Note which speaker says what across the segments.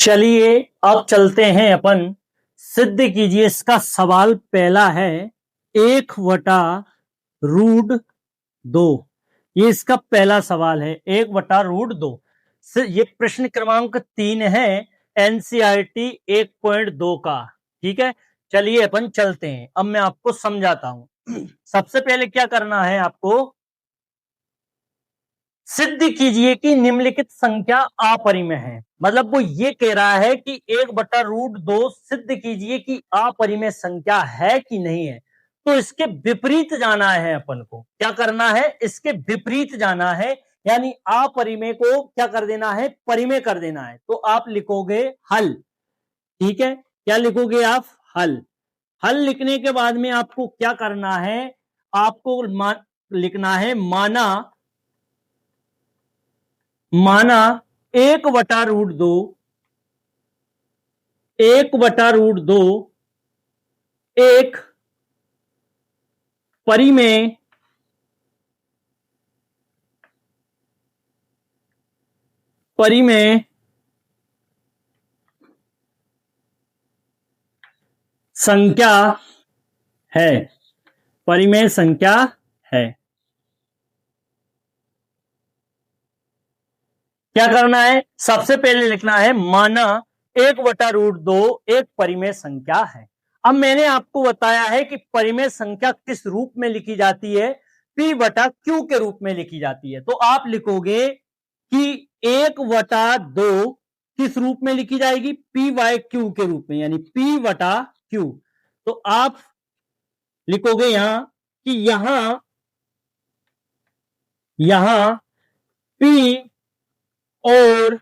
Speaker 1: चलिए अब चलते हैं अपन। सिद्ध कीजिए, इसका सवाल पहला है 1/√2। ये इसका पहला सवाल है 1/√2। ये प्रश्न क्रमांक 3 है एनसीईआरटी 1.2 का। ठीक है, चलिए अपन चलते हैं। अब मैं आपको समझाता हूं। सबसे पहले क्या करना है आपको, सिद्ध कीजिए कि निम्नलिखित संख्या अपरिमेय है। मतलब वो ये कह रहा है कि 1/√2 सिद्ध कीजिए कि अपरिमेय संख्या है कि नहीं है। तो इसके विपरीत जाना है अपन को। क्या करना है, इसके विपरीत जाना है, यानी अपरिमेय को क्या कर देना है, परिमेय कर देना है। तो आप लिखोगे हल। ठीक है, क्या लिखोगे आप, हल। हल लिखने के बाद में आपको क्या करना है, आपको लिखना है माना 1/√2 एक परिमेय संख्या है। परिमेय संख्या है। क्या करना है, सबसे पहले लिखना है माना 1/√2 एक परिमेय संख्या है। अब मैंने आपको बताया है कि परिमेय संख्या किस रूप में लिखी जाती है, P/Q के रूप में लिखी जाती है। तो आप लिखोगे कि 1/2 किस रूप में लिखी जाएगी, P/Q के रूप में, यानी P/Q। तो आप लिखोगे यहां कि यहां P और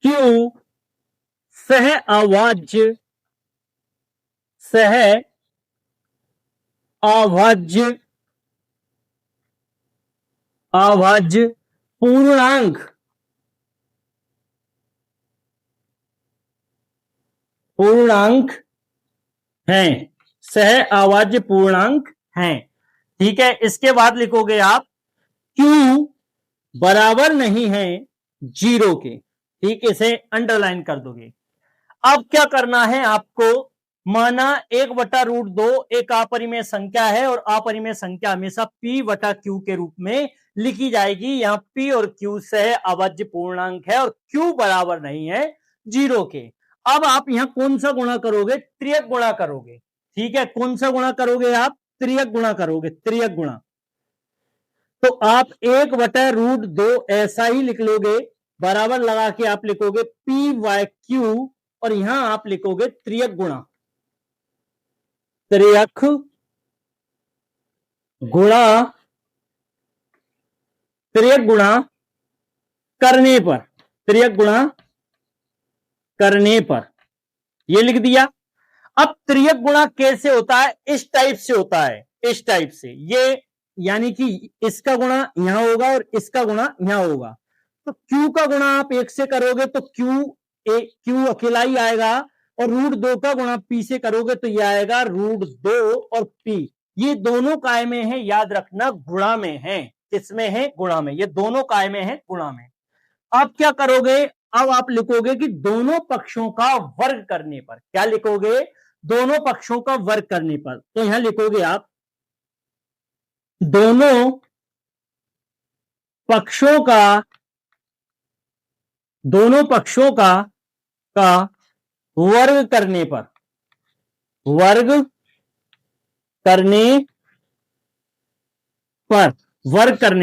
Speaker 1: Q सह अभाज्य पूर्णांक हैं, सह अभाज्य पूर्णांक हैं। ठीक है, इसके बाद लिखोगे आप Q बराबर नहीं है 0 के। ठीक, इसे अंडरलाइन कर दोगे। अब क्या करना है आपको, माना 1/√2 एक अपरिमेय संख्या है और अपरिमेय संख्या हमेशा P/Q के रूप में लिखी जाएगी। यहां P और Q सह अभाज्य पूर्णांक है और Q बराबर नहीं है 0 के। अब आप यहां कौन सा गुणा करोगे, त्रियक गुणा करोगे। ठीक है, कौन सा गुणा करोगे आप, त्रियक गुणा करोगे, त्रियक गुणा। तो आप 1/√2 ऐसा ही लिख लोगे, बराबर लगा के आप लिखोगे P/Q और यहां आप लिखोगे त्रियक गुणा, त्रियक गुणा, त्रियक गुणा करने पर, त्रियक गुणा करने पर ये लिख दिया। अब त्रियक गुणा कैसे होता है, इस टाइप से होता है, इस टाइप से। ये यानी कि इसका गुणा यहां होगा और इसका गुणा यहां होगा। तो Q का गुणा आप 1 से करोगे तो Q अकेला ही आएगा, और √2 का गुणा P से करोगे तो यह आएगा √2 और P। ये दोनों काय में है, याद रखना, गुणा में है। किसमें है, गुणा में। ये दोनों काय में है, गुणा में। अब क्या करोगे, अब आप लिखोगे कि दोनों पक्षों का वर्ग करने पर। क्या लिखोगे, दोनों पक्षों का वर्ग करने पर। तो यहां लिखोगे आप दोनों पक्षों का वर्ग करने पर, वर्ग करने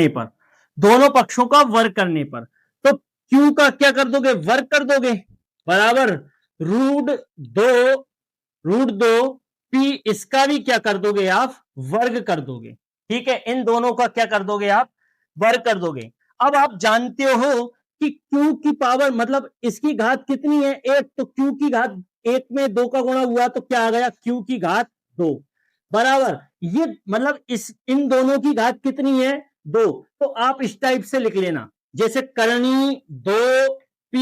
Speaker 1: पर, दोनों पक्षों का वर्ग करने पर। तो Q का क्या कर दोगे, वर्ग कर दोगे, बराबर √2 P, इसका भी क्या कर दोगे आप, वर्ग कर दोगे। ठीक है, इन दोनों का क्या कर दोगे आप, वर्ग कर दोगे। अब आप जानते हो कि Q की पावर मतलब इसकी घात कितनी है, 1। तो Q की घात 1 में 2 का गुणा हुआ तो क्या आ गया, Q की घात 2, बराबर। ये मतलब इन दोनों की घात कितनी है, 2। तो आप इस टाइप से लिख लेना, जैसे करणी 2P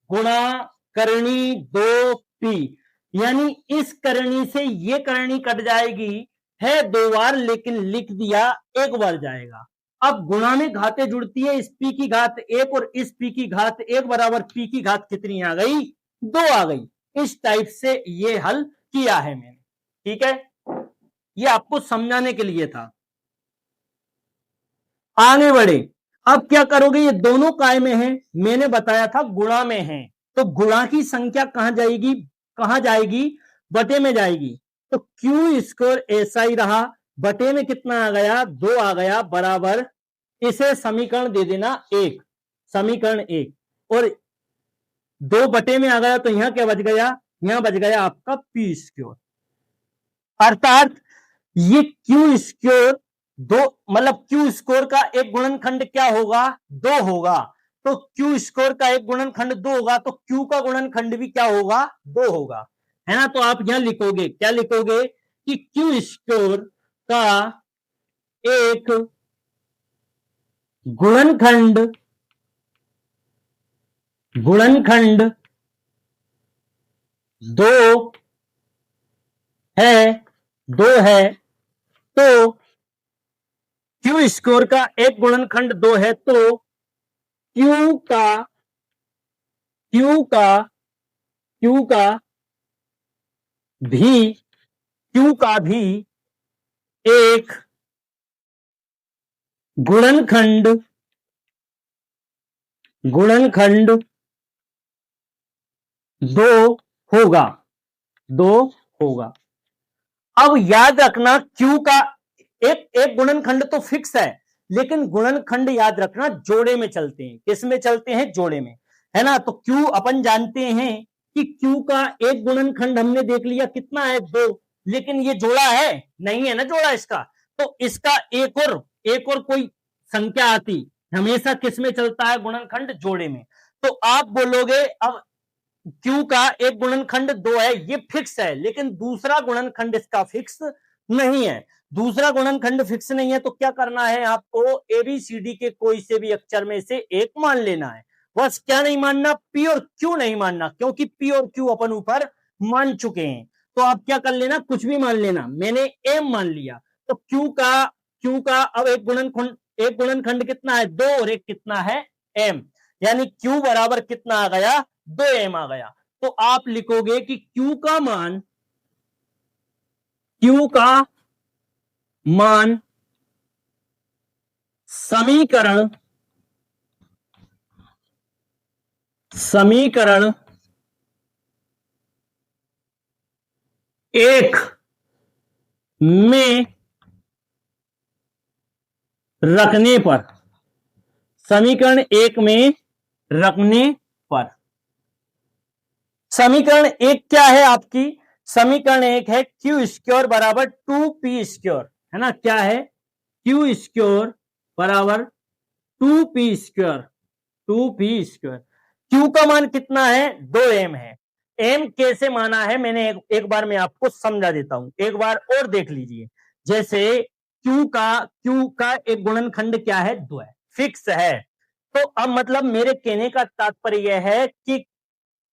Speaker 1: गुणा करणी 2P, यानी इस करणी से ये करणी कट जाएगी, है 2 बार लेकिन लिख दिया 1 बार जाएगा। अब गुणा में घातें जुड़ती है, इस p की घात 1 और इस p की घात 1 बराबर p की घात कितनी आ गई, 2 आ गई। इस टाइप से ये हल किया है मैंने, ठीक है, ये आपको समझाने के लिए था। आगे बढ़े, अब क्या करोगे, ये दोनों काय में है, मैंने बताया था गुणा में है, तो गुणा की संख्या कहां जाएगी, कहां जाएगी, बटे में जाएगी, तो क्यू स्क्वायर ऐसा ही रहा, बटे में कितना आ गया, 2 आ गया, बराबर इसे समीकरण दे देना 1, समीकरण 1, और 2 बटे में आ गया, तो यहां क्या बच गया, यहां बच गया आपका पी स्क्वायर, अर्थात ये क्यू स्क्वायर दो, मतलब क्यू स्क्वायर का एक गुणनखंड क्या होगा, 2 होगा, तो क्यू स्क्वायर का एक गुणनखंड 2 होगा, तो क्यू का गुणनखंड भी क्या होगा, 2 होगा, है ना। तो आप यहां लिखोगे, क्या लिखोगे कि क्यू स्क्वायर का एक गुणनखंड, गुणनखंड 2 है, 2 है, तो क्यू स्क्वायर का एक गुणनखंड 2 है, तो क्यू का क्यू का क्यू का भी क्यू का भी एक गुणनखंड गुणनखंड 2 होगा, 2 होगा। अब याद रखना क्यू का एक गुणनखंड तो फिक्स है, लेकिन गुणनखंड याद रखना जोड़े में चलते हैं, किस में चलते हैं, जोड़े में, है ना। तो क्यू अपन जानते हैं कि क्यू का एक गुणनखंड हमने देख लिया कितना है, 2, लेकिन ये जोड़ा है नहीं है ना, जोड़ा इसका, तो इसका एक और कोई संख्या आती, हमेशा किस में चलता है, गुणनखंड जोड़े में। तो आप बोलोगे अब क्यू का एक गुणनखंड 2 है, ये फिक्स है, लेकिन दूसरा गुणनखंड इसका फिक्स नहीं है, दूसरा गुणनखंड फिक्स नहीं है, तो क्या करना है आपको, एबीसीडी के कोई से भी अक्षर में से एक मान लेना है, बस। क्या नहीं मानना, पी और क्यू नहीं मानना, क्योंकि पी और क्यू अपन ऊपर मान चुके हैं, तो आप क्या कर लेना, कुछ भी मान लेना, मैंने एम मान लिया, तो क्यू का अब एक गुणनखंड कितना है, 2, और एक कितना है, एम, यानी क्यू बराबर कितना आ गया, 2m आ गया। तो आप लिखोगे कि क्यू का मान समीकरण 1 में रखने पर, समीकरण 1 में रखने पर, समीकरण 1 क्या है आपकी, समीकरण 1 है क्यू स्क्वायर बराबर 2p स्क्वायर, है ना, क्या है, क्यू स्क्वायर बराबर 2p square, 2p square, Q का मान कितना है, 2m है, m कैसे माना है मैंने एक बार मैं आपको समझा देता हूं, एक बार और देख लीजिए, जैसे क्यू का एक गुणनखंड क्या है, 2 है, फिक्स है, तो अब मतलब मेरे कहने का तात्पर्य यह है कि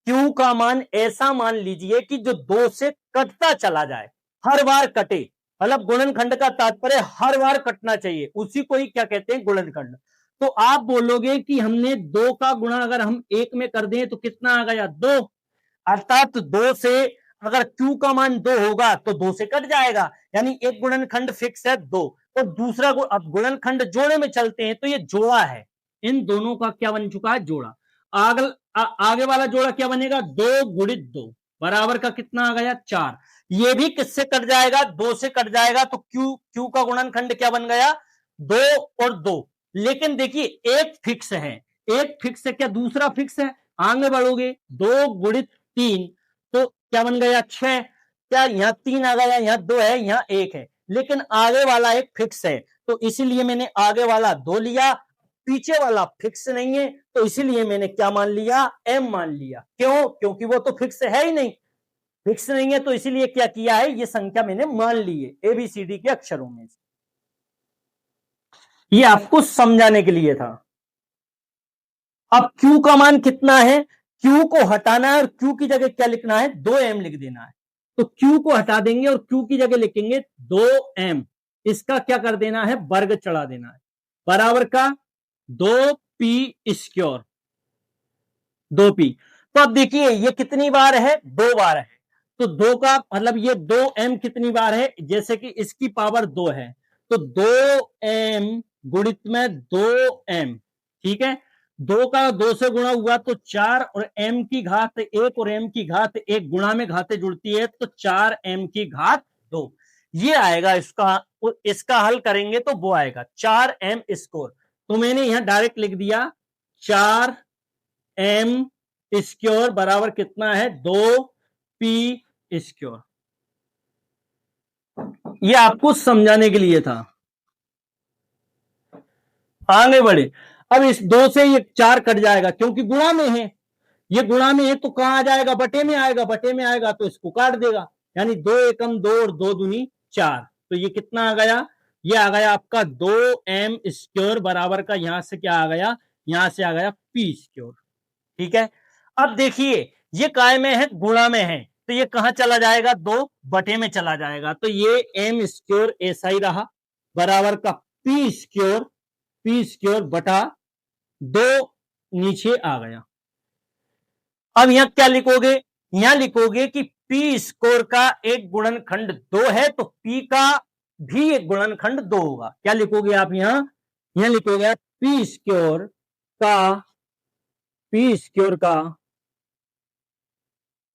Speaker 1: क्यू का मान ऐसा मान लीजिए कि जो 2 से कटता चला जाए, हर बार कटे, मतलब गुणनखंड का तात्पर्य हर बार कटना चाहिए, उसी को ही क्या कहते हैं, गुणनखंड। तो आप बोलोगे कि हमने 2 का गुणा अगर हम 1 में कर दें तो कितना आ गया, 2, अर्थात 2 से अगर क्यू का मान 2 होगा तो 2 से कट जाएगा, यानी एक गुणनखंड फिक्स है 2, और दूसरा अब गुणनखंड जोड़े में चलते हैं, तो ये जोड़ा है, इन दोनों का क्या बन चुका है, जोड़ा। आगे वाला जोड़ा क्या बनेगा, 2 गुणित 2 बराबर का कितना आ गया, 4, ये भी किससे कट जाएगा, 2 से कट जाएगा, तो क्यू का गुणनखंड क्या बन गया, 2 और 2, लेकिन देखिए एक फिक्स है, एक फिक्स है, क्या दूसरा फिक्स है, आगे बढ़ोगे, 2 गुणित 3, तो क्या बन गया, 6, क्या यहां 3 आ गया, यहां 2 है, यहां 1 है, लेकिन आगे वाला एक फिक्स है, तो इसीलिए मैंने आगे वाला 2 लिया, पीछे वाला फिक्स नहीं है, तो इसीलिए मैंने क्या मान लिया, m मान लिया, क्यों, क्योंकि वो तो फिक्स है ही नहीं, फिक्स नहीं है, तो इसीलिए क्या किया है, ये संख्या मैंने मान ली है एबीसीडी के अक्षरों में से, ये आपको समझाने के लिए था। अब Q का मान कितना है, Q को हटाना है और Q की जगह क्या लिखना है, 2m लिख देना है, तो Q को हटा देंगे और Q की जगह लिखेंगे 2m, इसका क्या कर देना है, वर्ग चढ़ा देना है, बराबर का 2p²। 2p। तो अब देखिए ये कितनी बार है, 2 बार है। तो 2 का मतलब ये 2m कितनी बार है, जैसे कि इसकी पावर 2 है तो 2m गुणित में 2m। ठीक है, 2 का 2 से गुणा हुआ तो 4 और m की घात 1 और m की घात 1 गुणा में घातें जुड़ती है तो 4m की घात 2 ये आएगा। इसका हल करेंगे तो वो आएगा 4m²। तो मैंने यहां डायरेक्ट लिख दिया 4m² बराबर कितना है, 2p²। ये आपको समझाने के लिए था। आगे बढ़े। अब इस 2 से ये 4 कट जाएगा क्योंकि गुणा में है, ये गुणा में है तो कहां आ जाएगा, बटे में आएगा। बटे में आएगा तो इसको काट देगा, यानी 2 एकम 2 और 2 दूनी 4। तो ये कितना आ गया, ये आ गया आपका 2m² बराबर का यहां से क्या आ गया, यहां से आ गया p²। ठीक है, अब देखिए ये काय में है, गुणा में है तो ये कहां चला जाएगा, 2 बटे में चला जाएगा। तो ये m² ऐसा ही रहा बराबर का p² बटा 2 नीचे आ गया। अब यहां क्या लिखोगे, यहां लिखोगे कि p² का एक गुणनखंड 2 है तो p का भी एक गुणनखंड 2 होगा। क्या लिखोगे आप यहां लिखोगे आप p² का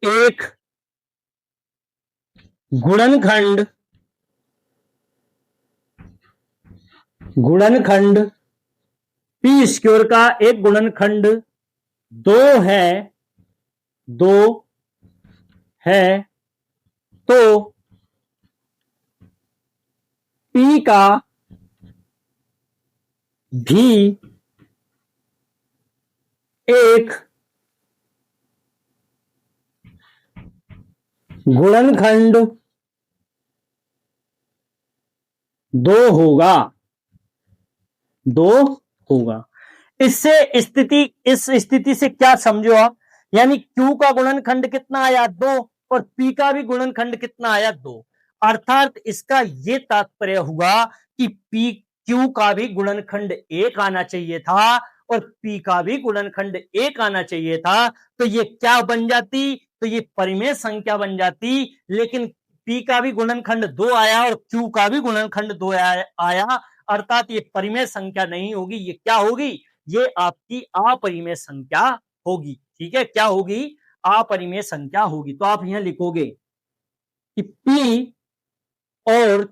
Speaker 1: एक गुणनखंड p² का एक गुणनखंड 2 है तो p का भी एक गुणनखंड 2 होगा। इस स्थिति से क्या समझो आप, यानी Q का गुणनखंड कितना आया, 2 और P का भी गुणनखंड कितना आया, 2। अर्थात इसका यह तात्पर्य हुआ कि Q का भी गुणनखंड 1 आना चाहिए था और P का भी गुणनखंड 1 आना चाहिए था। तो ये क्या बन जाती, तो ये परिमेय संख्या बन जाती। लेकिन P का भी गुणनखंड 2 आया और Q का भी गुणनखंड 2 आया, अर्थात ये परिमेय संख्या नहीं होगी, ये क्या होगी, ये आपकी अपरिमेय संख्या होगी। ठीक है, क्या होगी, अपरिमेय संख्या होगी। तो आप यहां लिखोगे कि P और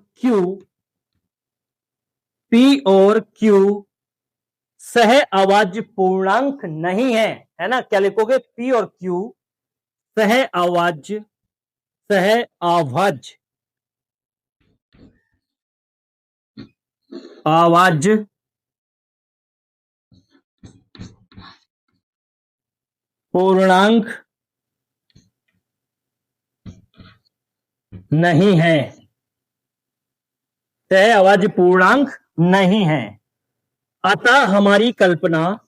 Speaker 1: Q सह अभाज्य पूर्णांक नहीं है ना। क्या लिखोगे, P और Q सह अभाज्य पूर्णांक नहीं है, सह अभाज्य पूर्णांक नहीं है। अतः हमारी कल्पना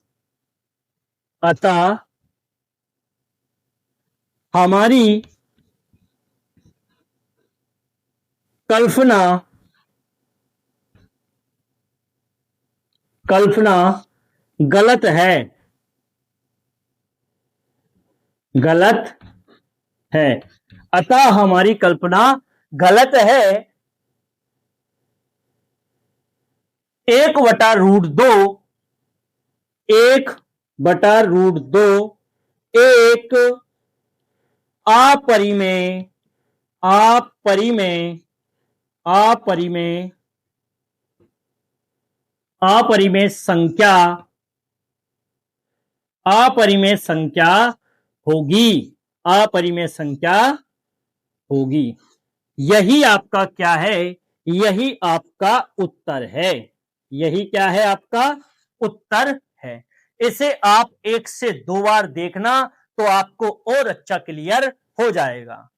Speaker 1: गलत है। अतः हमारी कल्पना गलत है। 1/√2 एक अपरिमेय संख्या होगी। यही आपका क्या है, यही आपका उत्तर है। यही क्या है, आपका उत्तर है। इसे आप 1 से 2 बार देखना तो आपको और अच्छा क्लियर हो जाएगा।